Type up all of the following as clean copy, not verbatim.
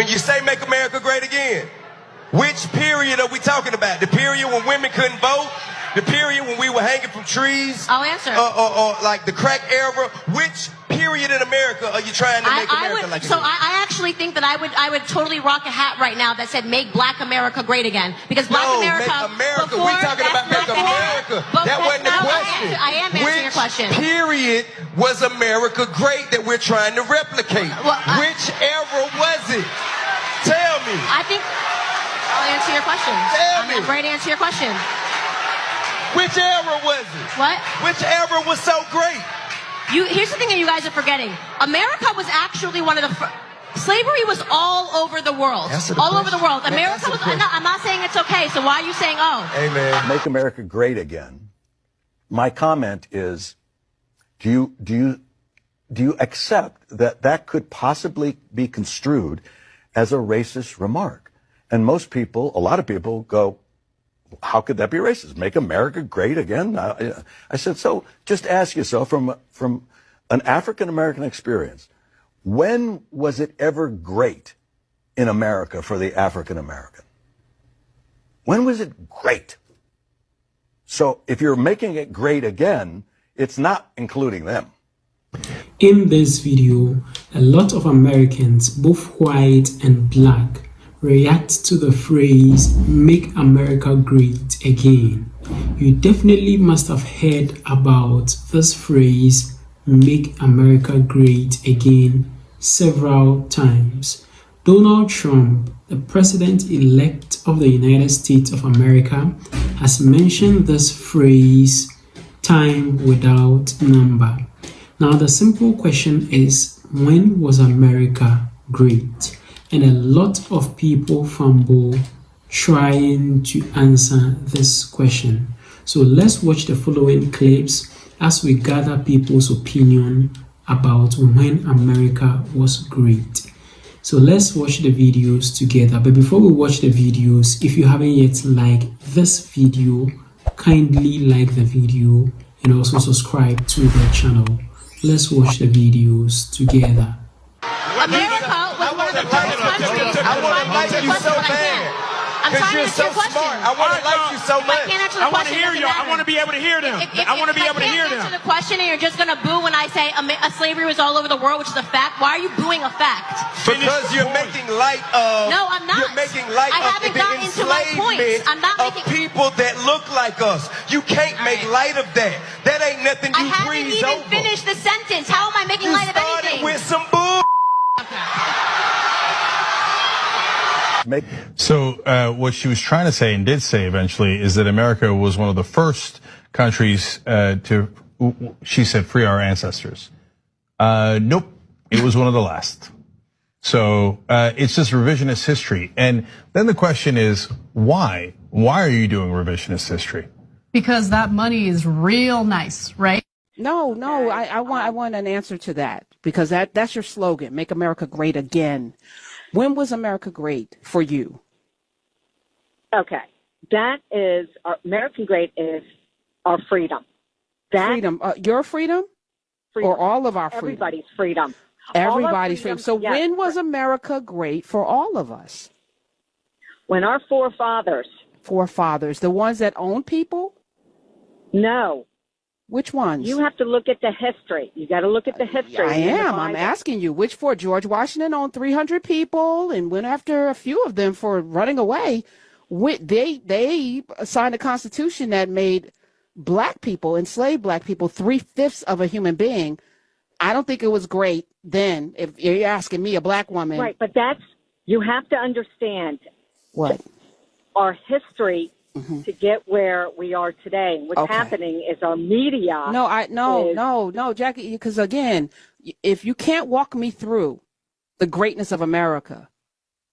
When you say make America great again, which period are we talking about? The period when women couldn't vote? The period when we were hanging from trees? I'll answer. Or like the crack era? Which period in America are you trying to make America like it is? I actually think that I would totally rock a hat right now that said make Black America great again. Because Black America... make America. We're talking about make America. That wasn't the question. I am answering your question. Which period was America great that we're trying to replicate? Which era was it? Tell me. I think... I'll answer your question. I'm ready to answer your question. Which era was it? What? Which era was so great? Here's the thing that you guys are forgetting. America was actually one of the... Slavery was all over the world. All over the world. America was... No, I'm not saying it's okay, so why are you saying, oh? Amen. Make America great again. My comment is, do you accept that that could possibly be construed as a racist remark? And most people, a lot of people go, how could that be racist? Make America great again? I said, so just ask yourself from an African-American experience, when was it ever great in America for the African-American? When was it great? So if you're making it great again, it's not including them. In this video, a lot of Americans, both white and black, react to the phrase make America great again. You definitely must have heard about this phrase make America great again several times. Donald Trump, the president-elect of the United States of America, has mentioned this phrase time without number. Now the simple question is, when was America great? And a lot of people fumble trying to answer this question. So let's watch the following clips as we gather people's opinion about when America was great. So let's watch the videos together. But before we watch the videos, if you haven't yet liked this video, kindly like the video and also subscribe to the channel. Let's watch the videos together. America was one of the first countries. I want to like you so bad. Because you're so smart. I want to like you so much. I want to hear you. I want to be able to hear them. I want to be able to hear them. If I can't answer the question and you're just going to boo when I say slavery was all over the world, which is a fact, why are you booing a fact? Because you're making light of... No, I'm not. You're making light I of haven't the gotten into my points. I'm not of making... people that look like us. You can't make light of that. That ain't nothing you breeze over. I haven't even finished the sentence. How am I making light of anything? You started with some bull. So what she was trying to say and did say eventually is that America was one of the first countries to, she said, free our ancestors. Nope, it was one of the last. So it's just revisionist history. And then the question is, why? Why are you doing revisionist history? Because that money is real nice, right? No, I want an answer to that, because that's your slogan, make America great again. When was America great for you? Okay. That is, American great is our freedom. Freedom. Your freedom? Or all of our freedom? Everybody's freedom. Everybody's freedom. So yes. When was America great for all of us? When our forefathers. Forefathers. The ones that own people? No. Which ones? You have to look at the history. You got to look at the history. I am. I'm asking you. Which for? George Washington owned 300 people and went after a few of them for running away. They signed a constitution that made black people, enslaved black people, 3/5 of a human being. I don't think it was great then. If you're asking me, a black woman. Right, but you have to understand. What? Our history. To get where we are today. What's happening is our media. No, Jackie, because again, if you can't walk me through the greatness of America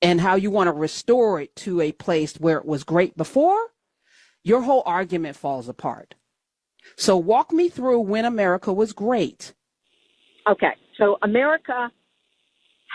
and how you want to restore it to a place where it was great before, your whole argument falls apart. So walk me through when America was great. Okay, so America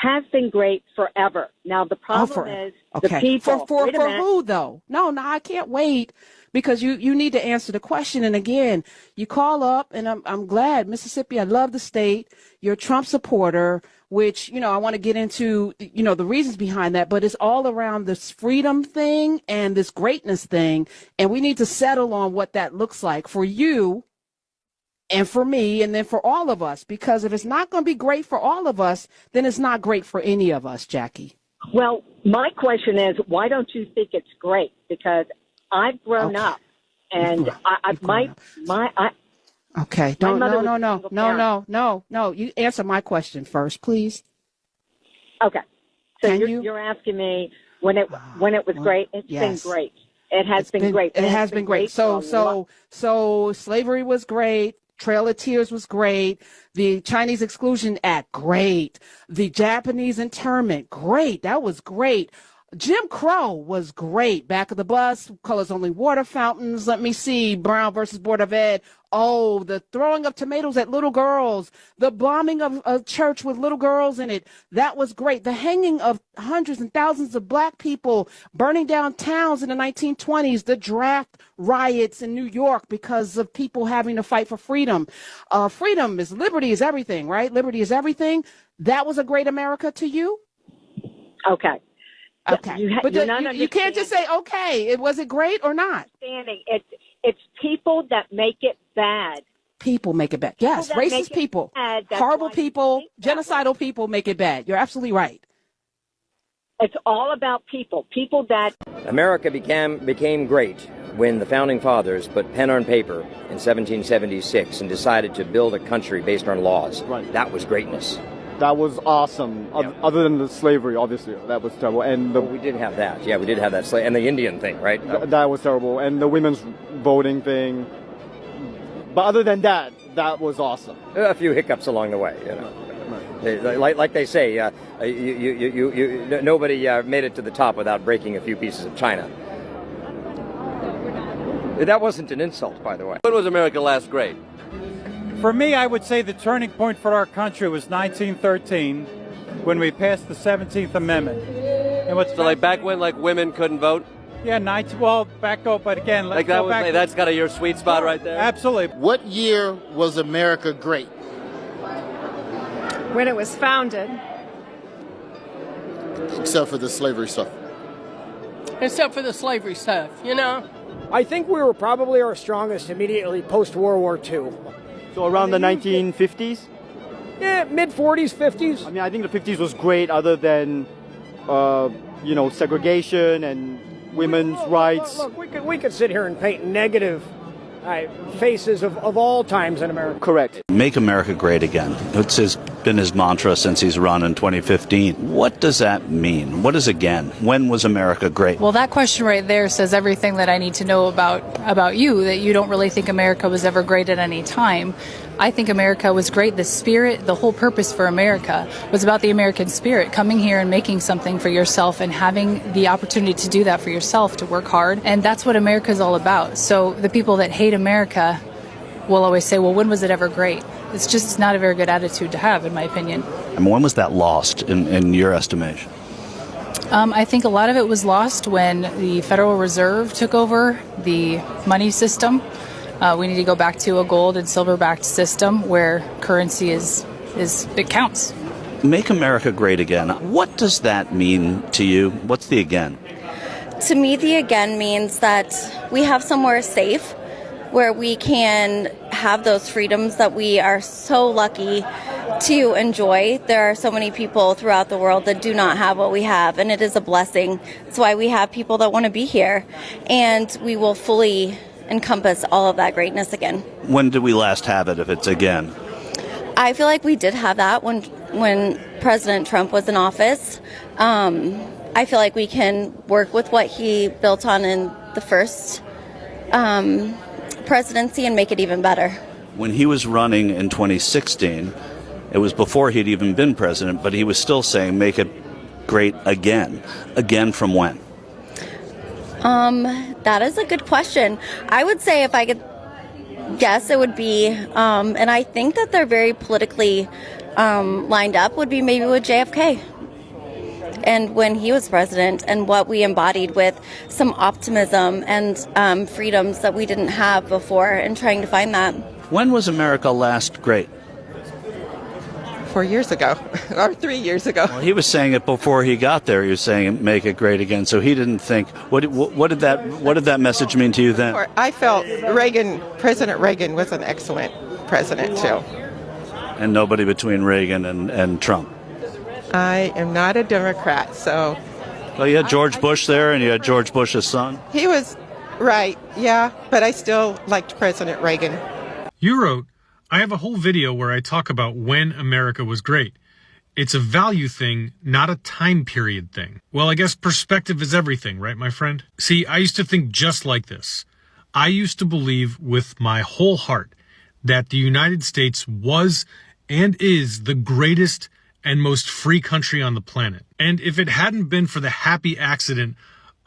has been great forever. Now the problem is the people. For who though? No, I can't wait, because you need to answer the question. And again, you call up, and I'm glad, Mississippi. I love the state. You're a Trump supporter. which, I want to get into, the reasons behind that, but it's all around this freedom thing and this greatness thing. And we need to settle on what that looks like for you and for me, and then for all of us, because if it's not going to be great for all of us, then it's not great for any of us, Jackie. Well, my question is, why don't you think it's great? Because I've grown up, and Okay, no. You answer my question first, please. Okay, so you're asking me when it was great. It's been great. It has been great. It has been great. So slavery was great. Trail of Tears was great. The Chinese Exclusion Act, great. The Japanese internment, great. That was great. Jim Crow was great. Back of the bus, colors only water fountains. Let me see. Brown versus Board of Ed. Oh, the throwing of tomatoes at little girls. The bombing of a church with little girls in it. That was great. The hanging of hundreds and thousands of black people, burning down towns in the 1920s. The draft riots in New York because of people having to fight for freedom. Freedom is liberty is everything, right? Liberty is everything. That was a great America to you? Okay. Okay, you can't just say, okay, was it great or not? It's people that make it bad. People make it bad. Yes, racist people, horrible people, genocidal people make it bad. You're absolutely right. It's all about people that... America became great when the Founding Fathers put pen on paper in 1776 and decided to build a country based on laws. Right. That was greatness. That was awesome. Yeah. Other than the slavery, obviously, that was terrible. And we did have that. Yeah, we did have that and the Indian thing, right? That was terrible. And the women's voting thing. But other than that, that was awesome. A few hiccups along the way, Right. Like they say, nobody made it to the top without breaking a few pieces of china. That wasn't an insult, by the way. When was America last great? For me, I would say the turning point for our country was 1913, when we passed the 17th Amendment. And like back when, women couldn't vote? Yeah, back up, but again, let's go back. That's kind of your sweet spot right there? Absolutely. What year was America great? When it was founded. Except for the slavery stuff. Except for the slavery stuff, I think we were probably our strongest immediately post-World War II. So around the 1950s? Yeah, mid-40s, 50s. I mean, I think the 50s was great other than, segregation and women's rights. Look, we could sit here and paint negative faces of all times in America. Correct. Make America great again. It's been his mantra since he's run in 2015. What does that mean? What is again? When was America great? Well, that question right there says everything that I need to know about you, that you don't really think America was ever great at any time. I think America was great. The spirit, the whole purpose for America was about the American spirit, coming here and making something for yourself and having the opportunity to do that for yourself, to work hard. And that's what America is all about. So the people that hate America will always say, well, when was it ever great? It's just not a very good attitude to have, in my opinion. And when was that lost in your estimation? I think a lot of it was lost when the Federal Reserve took over the money system. We need to go back to a gold and silver-backed system where currency it counts. Make America great again. What does that mean to you? What's the again? To me, the again means that we have somewhere safe where we can have those freedoms that we are so lucky to enjoy. There are so many people throughout the world that do not have what we have, and it is a blessing. That's why we have people that want to be here, and we will fully encompass all of that greatness again. When did we last have it, if it's again? I feel like we did have that when President Trump was in office. I feel like we can work with what he built on in the first presidency and make it even better. When he was running in 2016, it was before he'd even been president, but he was still saying make it great again. Again from when? That is a good question. I would say if I could guess, it would be, and I think that they're very politically lined up, would be maybe with JFK. And when he was president, and what we embodied with some optimism and freedoms that we didn't have before, and trying to find that. When was America last great? 4 years ago, or 3 years ago. Well, he was saying it before he got there. He was saying make it great again. So he didn't think. What did that message mean to you then? I felt President Reagan was an excellent president too. And nobody between Reagan and Trump. I am not a Democrat, so. Well, you had George Bush there, and you had George Bush's son. He was right, yeah, but I still liked President Reagan. You wrote, I have a whole video where I talk about when America was great. It's a value thing, not a time period thing. Well, I guess perspective is everything, right, my friend? See, I used to think just like this. I used to believe with my whole heart that the United States was and is the greatest and most free country on the planet. And if it hadn't been for the happy accident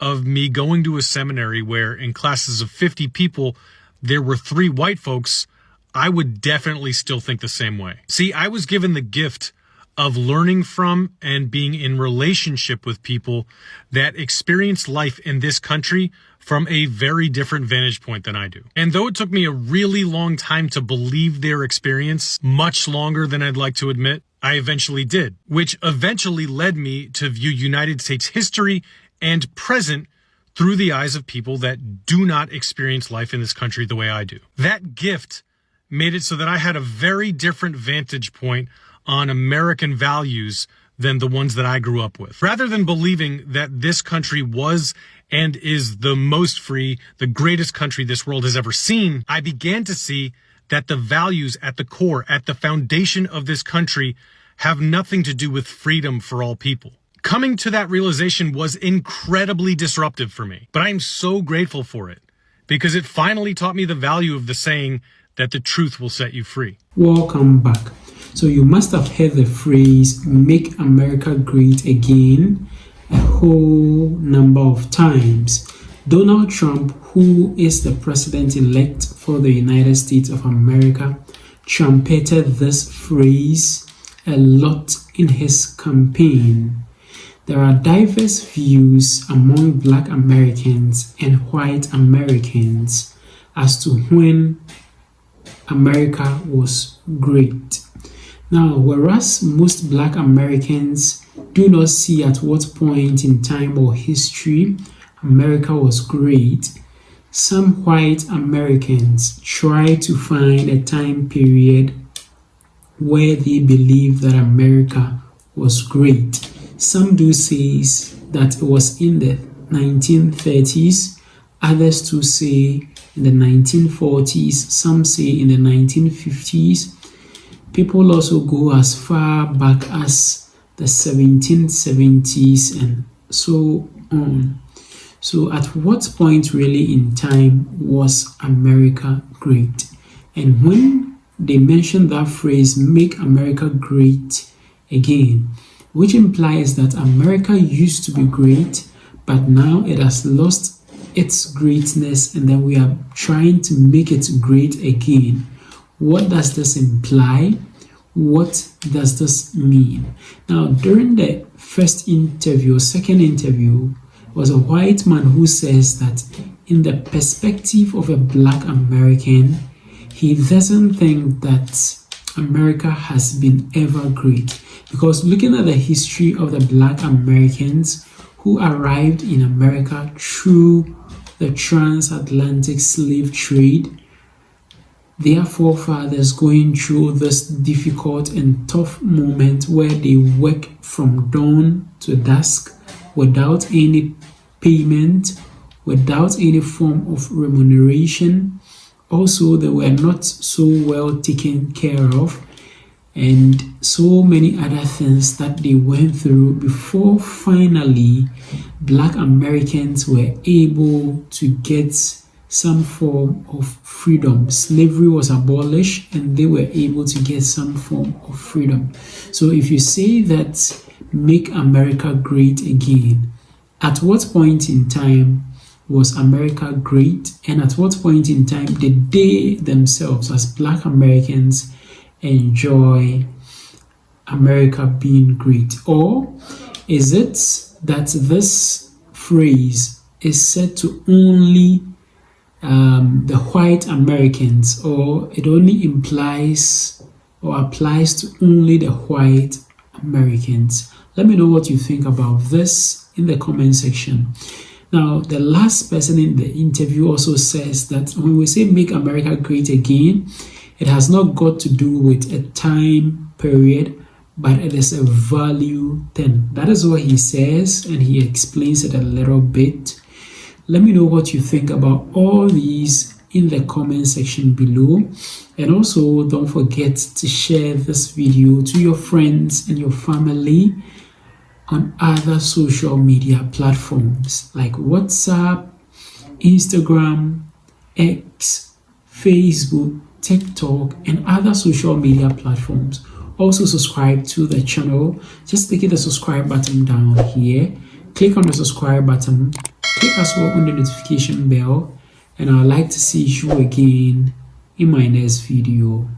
of me going to a seminary where in classes of 50 people, there were 3 white folks, I would definitely still think the same way. See, I was given the gift of learning from and being in relationship with people that experienced life in this country from a very different vantage point than I do. And though it took me a really long time to believe their experience, much longer than I'd like to admit, I eventually did, which eventually led me to view United States history and present through the eyes of people that do not experience life in this country the way I do. That gift made it so that I had a very different vantage point on American values than the ones that I grew up with. Rather than believing that this country was and is the most free, the greatest country this world has ever seen, I began to see that the values at the core, at the foundation of this country, have nothing to do with freedom for all people. Coming to that realization was incredibly disruptive for me, but I'm so grateful for it because it finally taught me the value of the saying that the truth will set you free. Welcome back. So you must have heard the phrase, make America great again, a whole number of times. Donald Trump, who is the president-elect for the United States of America, trumpeted this phrase a lot in his campaign. There are diverse views among Black Americans and white Americans as to when America was great. Now, whereas most Black Americans do not see at what point in time or history America was great, some white Americans try to find a time period where they believe that America was great. Some do say that it was in the 1930s, others do say in the 1940s, some say in the 1950s. People also go as far back as the 1770s and so on. So at what point really in time was America great? And when they mention that phrase, make America great again, which implies that America used to be great, but now it has lost its greatness and then we are trying to make it great again. What does this imply? What does this mean? Now, during the first interview, second interview, was a white man who says that in the perspective of a Black American, he doesn't think that America has been ever great. Because looking at the history of the Black Americans who arrived in America through the transatlantic slave trade, their forefathers going through this difficult and tough moment where they work from dawn to dusk without any payment, without any form of remuneration. Also, they were not so well taken care of, and so many other things that they went through before finally Black Americans were able to get some form of freedom. Slavery was abolished and they were able to get some form of freedom. So if you say that make America great again, at what point in time was America great, and at what point in time did they themselves as Black Americans enjoy America being great? Or is it that this phrase is said to only the white Americans, or it only implies or applies to only the white Americans? Let me know what you think about this in the comment section. Now, the last person in the interview also says that when we say make America great again, it has not got to do with a time period, but it is a value thing. That is what he says, and he explains it a little bit. Let me know what you think about all these in the comment section below, and also don't forget to share this video to your friends and your family on other social media platforms like WhatsApp, Instagram, X, Facebook, TikTok, and other social media platforms. Also subscribe to the channel. Just click the subscribe button down here. Click on the subscribe button. Click as well on the notification bell. And I'd like to see you again in my next video.